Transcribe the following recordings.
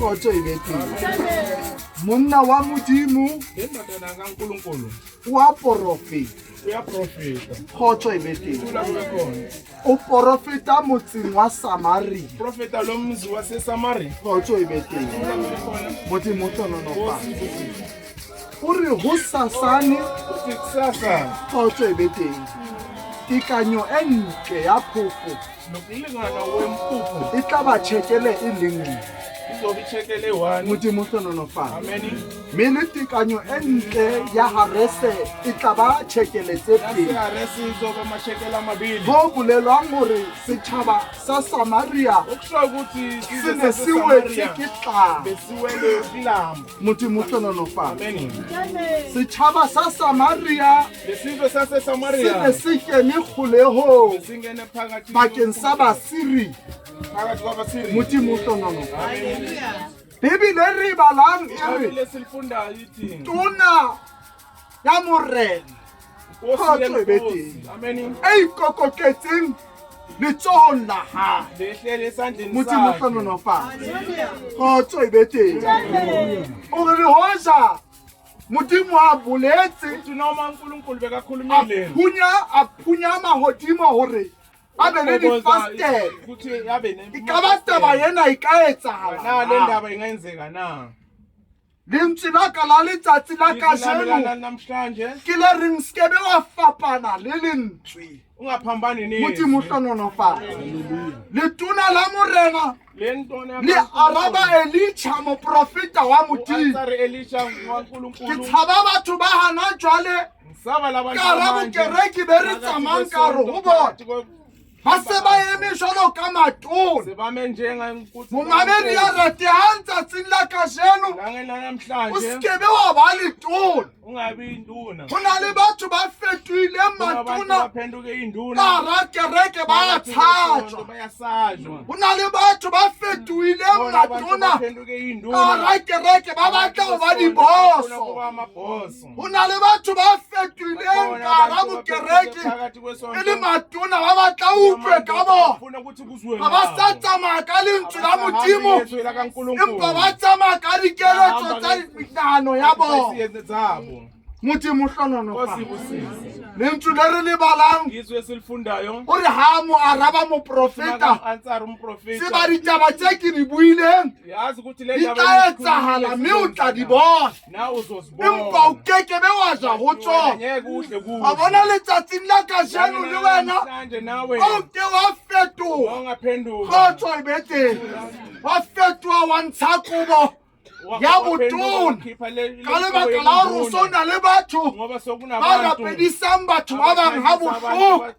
Khotso e be teng. Monna wa Modimo wa profeta. Khotso e be teng. O profeta motseng wa Samaria. Profeta lo mzi waseSamaria. Khotso e be teng. Modimo tlononofa. O re ho sasane khotso e be teng. Tekanyo e ntle ya phofo Nokulingana wempuphu e tla ba tjhekele e le nngwe. izobitshekele 1. Modimo tlononofa. Amen. Mme le tekanyo e ntle ya harese e tla ba tjhekele tse pedi. Haresi izoba mashekela amabili. Ho bolelwang hore setjhaba sa Samaria Okusho ukuthi se ne se wetse ke tlala. besiwele kulamba. Modimo tlononofa. Amen. Setjhaba sa Samaria Lesizwe se saseSamaria ne se kene kgolehong singene phakathi bakeng sa Basiri. phakathi kwabaSiriya. Modimo tlononofa. Bibele re balang e re Ibhayibheli esilifundayo ithi tona ya morena Nkosi Khotso e be yenkosi. teng. Amen. e ikokoketseng letsohong la hae. Lehlele esandleni Modimo sakhe. tlononofa. Khotso e be teng. O re hoja Modimo a boletse Uthi noma uNkulunkulu bekakhulumile a phunya mahodimo hore a be le di-fasted. ukuthi yabe E ka ba taba ena e ka na le etsahala. ndaba ingenzeka na. Lentswe la ka la letsatsi la Izwi lami kajeno namhlanje ke le reng skebe wa fapana le lentswe. ungaphambani Modimo nezwi. tlononofa. Letona la morena Le ntona le araba Elisha moprofeta wa Modimo. Ansari Elisha Ke waNkulunkulu. tshaba batho ba hana jwale Saba labantu ka hara bokereki be re tsamayang ka hare ho bona. Ba se ba eme jwalo ka matona. sebame njengankuthu. Momamedi ya rate ha ntsatsing la kajeno Langena o namhlanje skebe wa ba letona. ungabi induna. Ho na le batho ba fetohileng Abantu matona baphenduke ka induna. hara kereke ba a tshajwa. Bayasajwa. Ho na le batho ba fetohileng Bona abantu matona baphenduke ka induna. hara kereke ba batla ho ba diboso. Amaboso. Ho na le batho ba fetohileng ka hara bokereke e le matona ba batla ho utlwe ka bona. Ha ba sa tsamaya ka lentswe la Modimo empa ba tsamaya ka dikeletso tsa menahano ya bona. Modimo hlononofa. Lentswe le re le balang Izwi esilifundayo o re ha mo araba moprofeta Ansari se umprofeta ba ditaba tse ke di buileng yazi ukuthi le di tla etsahala mme o tla di bona na empa o uzozibona kekebe wa ja ho tsona. ngeke uhle kuhle Wa bona letsatsing la kajeno le wena namhlanje nawe o ke wa fetoha. ungaphenduka Khotso e be teng. Wa fetoha wa ntsha kobo ya botona ka lebaka la hore o so na le batho ngoba ba sokunabantu rapedisang batho ba bang ha bohloko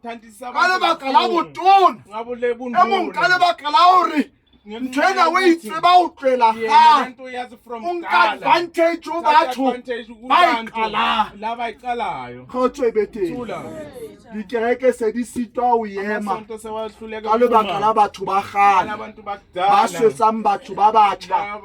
ka lebaka la botona. ngabule E mong ka bunduna lebaka la hore ntho ena o itseba ho tlohela hae. O nka advantage ho batho ba iqalang. laba iqalayo Khotso e be teng. thula Dikereke se di sitwa ho ema amasonto sewahluleka ka lebaka la batho ba kgale abantu ba bakudala swetsang batho ba batjha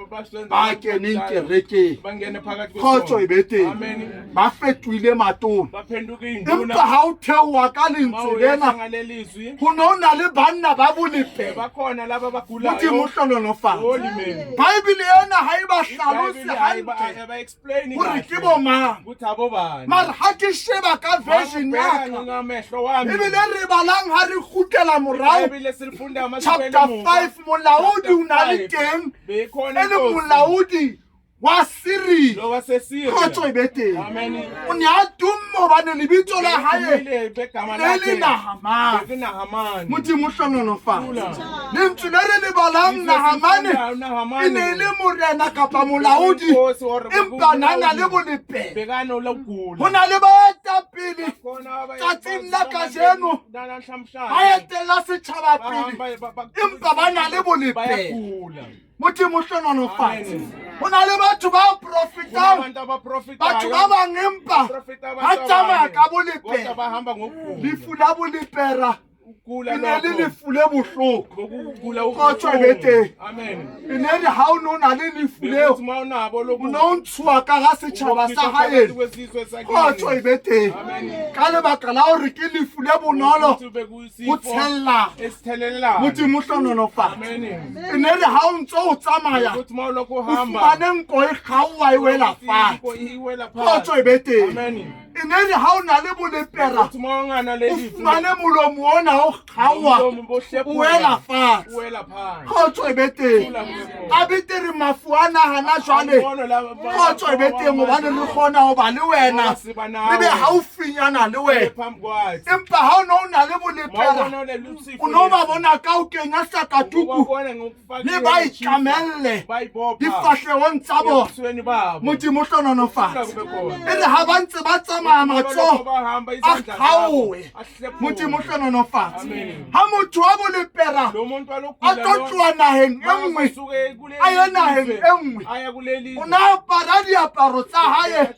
ba keneng kerekeng. bangene phakathi Khotso e be teng. amen Ba fetohile matona baphenduka empa induna ha o theoha ka lentswe lena ngalelizwi ho no na le banna ba bolepe. bakhona laba bagulayo Modimo hlononofa. holy man Baebile ena ha e ba hlalose hantle ba explain hore ke bo mang. ukuthi abo bani Mara ha ke sheba ka version ya ka ngamehlo wami ebile re balang ha re kgutlela morao Bibele silifunda chapter 5 molaodi o na le teng bekhona e le molaodi wa Syria. lo waseSiria Khotso e be teng. amen O ne a tumme hobane lebitso la hae begama le le Nahamane. Nahamane Modimo hlononofa. Lentswe le re le balang Nahamane e ne e le morena kapa molaodi empa nana le bolepelo. bekano lokugula Ho na le baetapele tsatsing la kajeno ba etella setjhaba pele empa ba na le bolepelo. bayagula Modimo hlononofa. Ho na le batho ba profetang abantu abaprofitayo batho ba bang empa ba tsamaya ka bolepelo. bahamba ngokugula Lefu la bolepera e ne le lefu le bohloko ngokugula Kgotso e be teng. amen e ne re ha o ne o na le lefu leo Ukuthi ma unabo o lokhu ne o ntshuwa ka ga setšhaba sa gaeno Kgotso e be teng ka lebaka la gore ke lefu le bonolo go tshella modimo hlonolofatsa amen e ne re ha o ntse o tsamaya ukuthi ma ulokhu o uhamba fumane nko e kgaowa e wela fatshe iwela Kgotso e be teng amen e ne re ha o na le bolepera ukuthi ma ungana le o fumane molomo ona o kgaowa o wela fatshe uwela phansi Kgotso e be teng a betere mafu a nagana jwale Kgotso e be teng gobane re kgona go ba le wena re be gaufinyana le wena phambi kwakhe empa ha o ne o na le bolepera o ne o ba bona ka o kenya sakatuku le ba itlamelle difahlegong tsa bona modimo hlonolofatse e re ha ba ntse ba tsamaya matsogo a kgaowe modimo hlonolofatse ha motho wa bolepera a tlo tloa nageng e nngwe a ye nageng e nngwe o ne apara diaparo tsa gae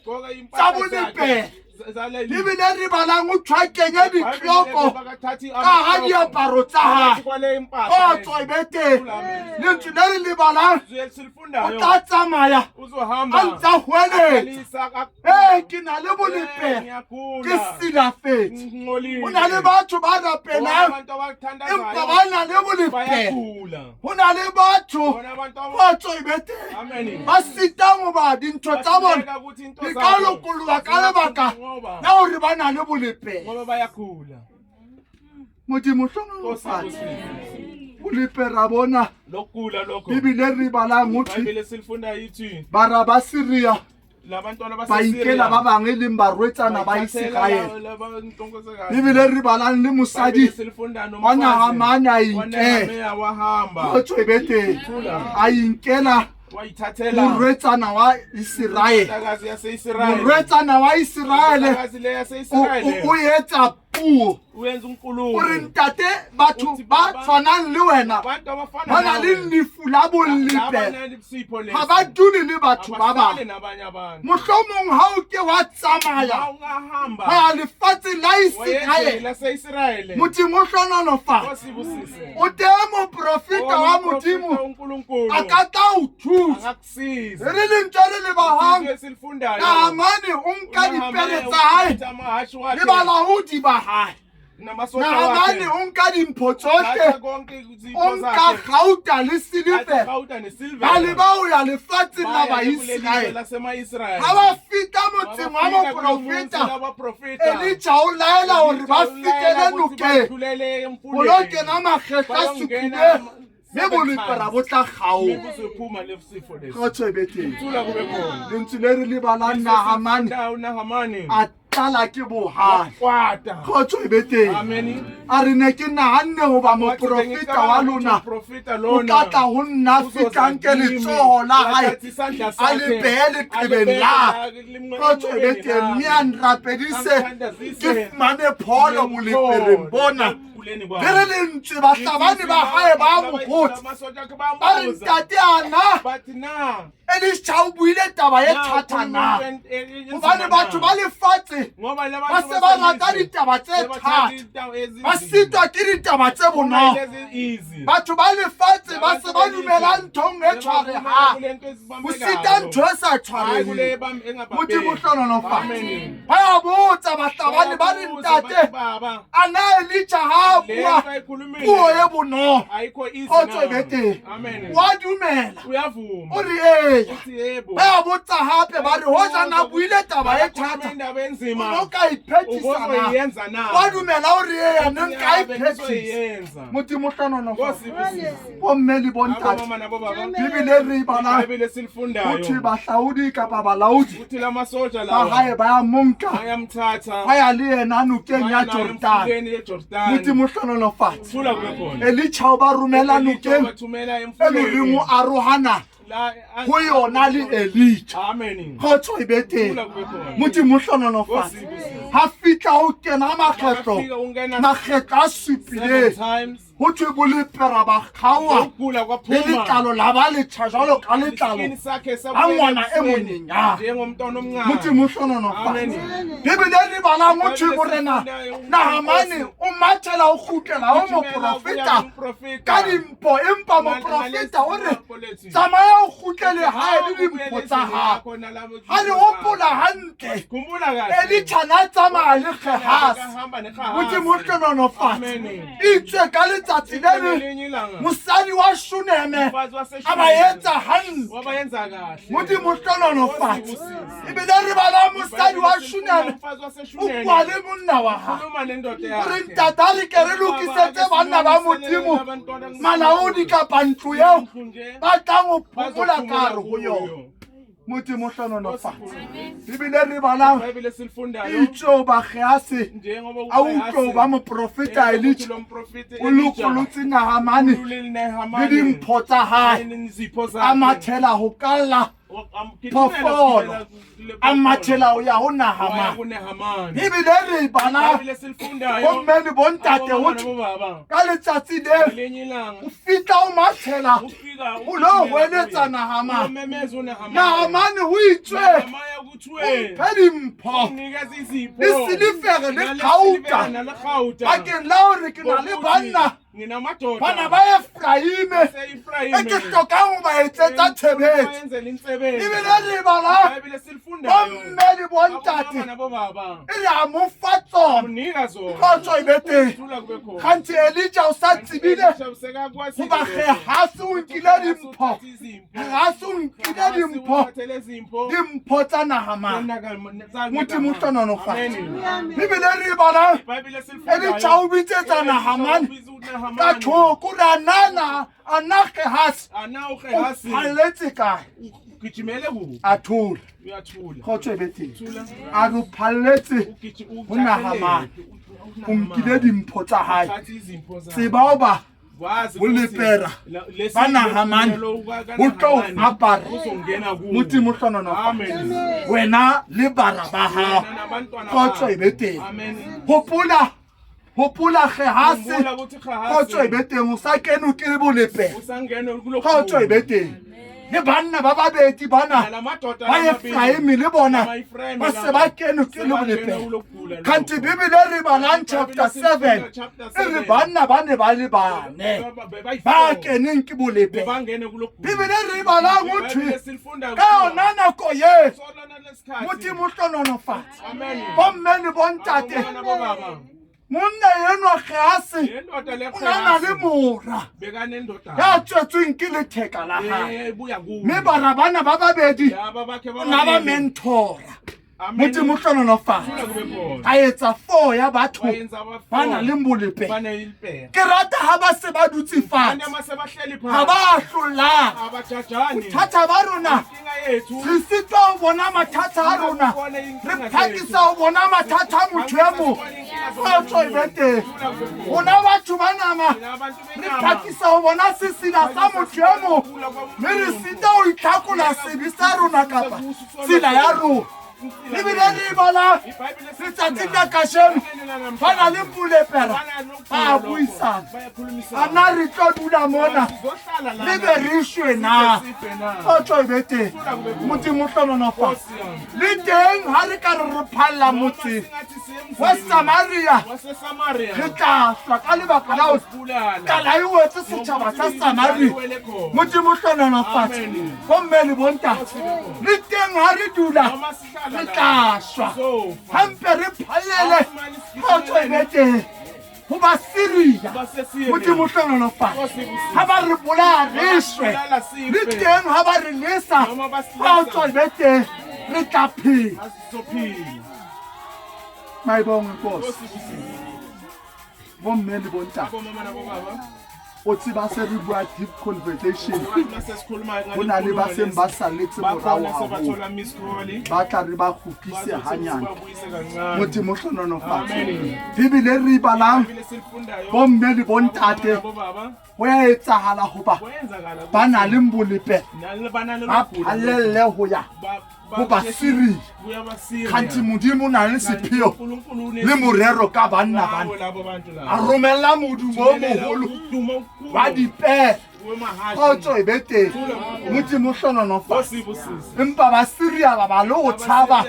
tsa bolepera ebile re balang o tshwakenya ditlhoko ka ga diaparo tsa gae Kgotso e be teng lentswe le re le balang o tla tsamaya a ntsa hweletsa ke na le bolepera ke silafetse go na le batho ba rapelang empa ba na le bolepera go na le batho Kgotso e be teng ba sitang goba dintho tsa bona di ka lokologa ka lebaka la gore ba na le bolepera ngoba bayagula modimo hlonolofatse bolepera bona lokugula lokho bibele re balang gotlhe Bibele silifunda yithi bara ba Syria labantwana ba inkela ba bangwe leng barwetsana ba Iseraele bibele re balang le mosadi wa Nahamani a inkela Kgotso e be teng a inkela morwetsana wa Iseraele morwetsana wa Iseraele o etsa puo o re ntate batho ba tshwanang le wena ba na le lefu la bolepera ga ba dule le batho ba bangwe mohlomong ha o ke wa tsamaya go ya lefatshe la Iseraele modimo hlonolofatse o teng moprofeta wa modimo a ka tla o thusa re le ntse re le bahang Nahamani o nka dipere tsa hae le balaodi ba hae Nahamani o nka dimpho tsohle o nka gauta le silivere ba le ba o ya lefatsheng la Baiseraele ga ba fita motseng wa moprofeta Elija o laela gore ba fitele nokeng go lo kena makgetlo a supileng mme bolepera bo tla kgaoga Kgotso e be teng lentswe le re le balang Nahamani a tlala ke bohane Kgotso e be teng a re ne ke naganne goba moprofeta wa lona o tla tla go nna fitlanke letsogo la gae a le beye leqebeng la Kgotso e be teng mme a nrapedise ke fumane pholo bolepereng bona ge re lentswe bahlabane ba gae ba mokgotsi ba re ntate ana Elisha o buile taba e thata na gobane batho ba lefatshe ba se ba rata ditaba tse thata ba sitwa ke ditaba tse bonolo batho ba lefatshe ba se ba dumela nthong e tshwaregang go sita ntho e sa tshwareng modimo hlonolofatse ba ya botsa bahlabane ba re ntate ana Elija ha bua puo e bonolo Kgotso e be teng wa dumela o re ba ya botsa hape ba re hoja na buile taba e thata o ka iphethisa na wa dumela o re ene nka iphethisa modimo hlonolofatse bomme le bontate bibele re bala uthi bahlaudi kapa balaodi ba gae ba ya monka ba ya le yena nokeng ya Jordani modimo hlonolofatse Elija o ba romela nokeng e le reng o arohana go yona le Elija Kgotso e be teng modimo hlonolofatse ha fitla o kena makgetlo a supileng ho thwe bolepera ba kgaoa ukugula le kwaphuma letlalo la ba le tjha jwalo ka letlalo isikini sakhe a ngwana e monyenyana njengomntwana omncane Modimo o hlononofatsa Amen. Bibele re balang ho thwe borena Nahamane o mathela o kgutlela o moprofeta ka dimpo empa moprofeta o re tsamaya o kgutlele hae le dimpho tsa hao ha re hopola hantle khumbula kahle Elitshana tsamaya le Gehasi hamba neGehazi Modimo o hlononofatsa Amen. itswe ka letsatsi le le Ngelinye ilanga mosadi wa Shuneme umfazi a waseShunemi ba etsa hantle wabayenza kahle Modimo o hlononofatsa ebile re bala mosadi wa Shuneme umfazi o waseShunemi kwa le monna wa hae khuluma nendoda re yakhe ntata re ke re lokisetse banna ba Modimo malaodi kapa ntlo eo ba tlang ho phomola kare ho yona Modimo o hlononofatsa ebile re balang iBhayibheli silifundayo itswe ba Gehasi njengoba a utlwe ba moprofeta Elija o lokolotse Nahamane le dimpho tsa hae a mathela ho kalla phofolo a mathela ho ya ho Nahamane ebile re bana bomme le bontate ho thwe ka letsatsi le o fihla o mathela o lo hweletsa Nahamane Nahamane ho itswe o dimpho le silifere le kgauta bakeng la hore ke na le banna bana ba Efraime e ke hlokang ho ba etsetsa tshebetso ebile re bala bomme le bontate e re a mo fa tsona kgotso e be teng kganthe Elija o sa tsebile hoba Gehasi o nkile dimpho Gehasi o nkile dimpho tsa Nahamane Modimo o hlononofatsa ebile re bala Elija o bitsetsa Nahamane ka thoko re ana Gehasi o phalletse kae a thula kgotso e be teng a re phalletse ho Nahamane o nkile dimpho tsa hae tseba ho ba bolepera ba Nahamane o tlo apara Modimo o hlononofatsa wena le bara ba hao kgotso e be teng hopola Gehasi kgotso e be teng o sa kene ke bolepera kgotso e be teng le banna ba babedi bana ba Efraime le bona ba se ba kene ke le bolepera kanti Bibele re balang chapter 7 e re banna ba ne ba le bane ba keneng ke bolepera Bibele re balang ho thwe ka yona nako ye Modimo o hlononofatsa bomme le bontate monna yenwa Gehasi o na le mora ya tswetsweng ke letheka la hae mme bara bana ba babedi o na ba mentora Modimo o hlononofatsa a etsa 4 ya batho ba na le bolepera ke rata ha ba se ba dutse fatshe ha ba hlollang bothata ba rona re sitwa ho bona mathata a rona re phakisa ho bona mathata a motho e mong a tswa e be teng hona batho ba nama re phakisa ho bona sesila sa motho e mong mme re sita ho itlhakola sebi sa rona kapa tsela ya rona ebile re bala letsatsi ka kasheno ba na le bolepera ba buisana a na re tlo dula mona le be re shwe na kgotso e be teng Modimo o hlononofatsa le teng ha re ka re phalla motseng wa Samaria re tla hlwa ka lebaka la ho kala e wetse setjhaba sa Samaria Modimo o hlononofatsa bomme le bontate le teng ha re dula re tla shwa hampe re phallele kgotso e be teng ho ba Syria Modimo o hlononofatsa ha ba re bolaya re shwe le teng ha ba re lesa kgotso e be teng re tla phela mayibonge Nkosi bomme le bontate o tseba se re bua deep conversation ho na le ba seng ba saletse morao haholo ba tla re ba kgutise hanyane Modimo o hlononofatsa Bibele re balang bomme le bontate ho ya etsahala hoba ba na le bolepera ba phallelle ho ya go ba siri kanti modimo o na le sepheo le morero ka banna a romella modumo o mogolo wa dipere kgotso e be teng modimo o hlononofa empa ba Syria ba le go tshaba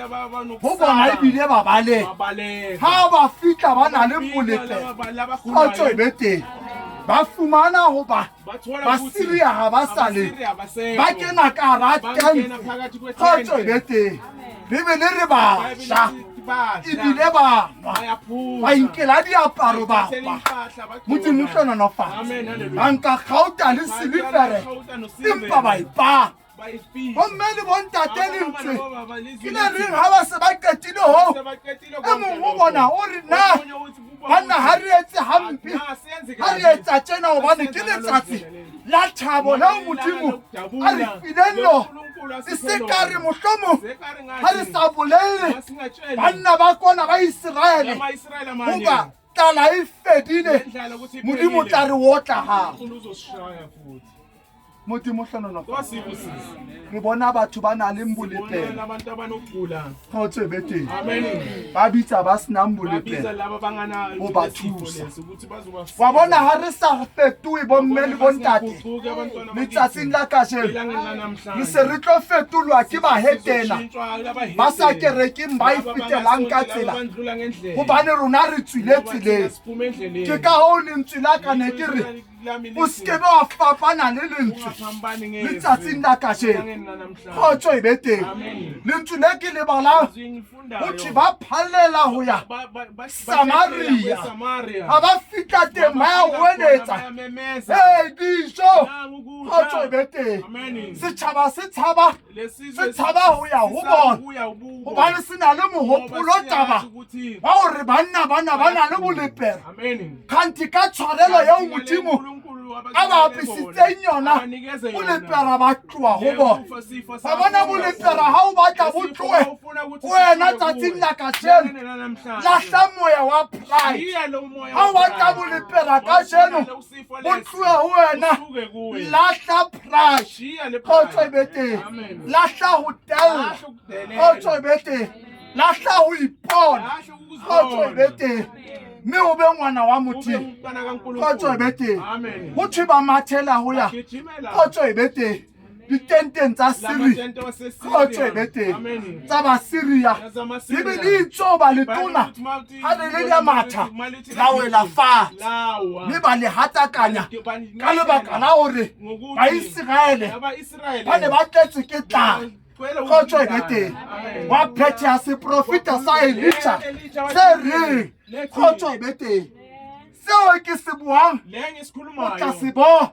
go bona ebile ba balega ha ba fitla ba na le molepelo kgotso e be teng ba fumana go ba Syria ga ba sale ba kena ka hara tente kgotso e be teng Bibele re ba sha ebile ba ba inkela diaparo ba modimo o hlononofa ba nka gauta le silifere empa ba ipa gomme le bontate le ntse ke le reng ga ba se ba qetile ho e mongwe o bona o re na banna ha re etse hampe ha re etsa tjena gobane ke letsatsi la thabo leo modimo a re fileng lona e se ka re mohlomong ha re sa bolelle banna ba kona ba Iseraele goba tlala e fedile modimo o tla re otla gago modimo o hlononofa re bona batho ba na le bolepelo kgotso e be teng ba bitsa ba senang bolepelo go ba thusa wa bona ha re sa fetoe bomme le bontate letsatsing la kajeno re se re tlo fetolwa ke bahetela ba sa kerekeng ba e fetelang ka tsela gobane rona re tswile tseleng ke ka hoo lentswe la ka ne ke re o skebe wa fapana le lentswe letsatsing la kajeno kgotso e be teng lentswe le ke le balang gothi ba phallela go ya Samaria ga ba fitla teng ba ya goeletsa dijo kgotso e be teng setšhaba se tshaba go ya go bona gobane se na le mogopolo taba ba gore banna ba na le bolepelo kganti ka tshwarelo yeo modimo a ba apisitseng yona bolepera ba tloa go bona ba bona bolepera ga o batla bo tloe wena tsatsing la kajeno lahla moya wa pride ga o batla bolepera kajeno bo tloe go wena lahla pride kgotso e be teng lahla go tella kgotso e be teng lahla go ipona kgotso e be teng mme o be ngwana wa modimo kgotso e be teng go thwe ba mathela go ya kgotso e be teng ditenteng tsa Syria kgotso e be teng tsa baSyria ebile itso ba letona ga le le ya matha la wela fatshe mme ba le hatakanya ka lebaka la gore baIseraele ba ne ba tletse ke tlala kgotso e be teng wa phethea seprofeta sa Elija se reng kgotso e be teng seo ke se buang o tla se bona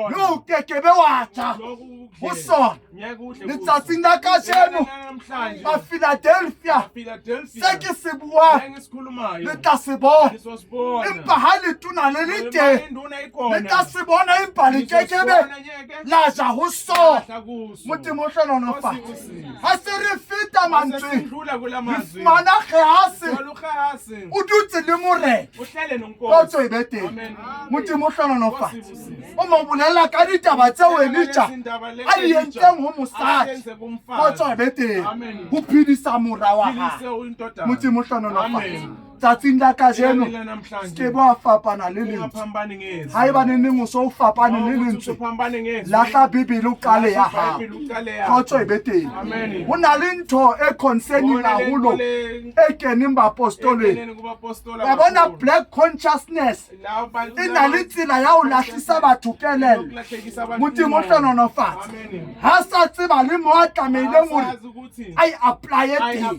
mme o kekebe wa tla go sona letsatsing la kajeno baPhiladelphia se ke se buang le tla se bona empa ha letona le le teng le tla se bona empa le kekebe la ja go sona modimo o hlononofa ha se re feta mantsweng re fumana Gehazi o dutse le morena kgotso e be teng modimo o hlononofa o mo bolela ka ditaba tseo Elija a di entseng go mosadi kgotso e be teng go phedisa mora wa gagwe modimo o hlononofa tsatsing la kajeno ke bo a fapana le lentswe ha e baneng o so o fapane le lentswe lahla Bibele o qale ya gago kgotso e be teng go na le ntho e concerning haholo e keneng baapostoleng ba bona black consciousness e na le tsela ya go latlhisa batho kelelo modimo o hlononofatsa ha sa tseba le mo a tlameileng gore a e applye teng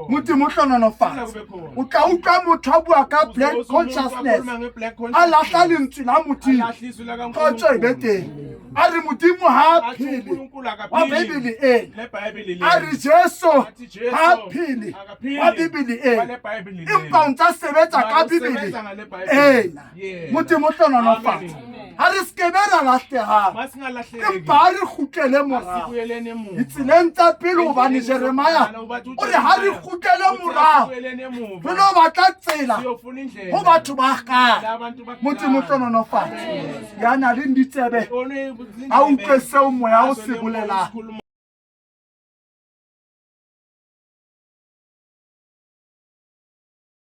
modimo o hlononofatsa o tla utlwa motho a bua ka black consciousness a lahla lentswe la modimo kgotso e be teng a re modimo ha phele wa Bibele ena a re Jesu ha phele wa Bibele ena empa ntse sebetsa ka Bibele ena modimo o hlononofatsa ha re skebe ra lahlegang empa a re kgutlele morago ditseleng tsa pele gobane Jeremia o re ha re kgutlele morago re lo batla tsela go batho ba gale modimo o hlononofatsa ya na le ditsebe a utlwe seo moya o se bolelang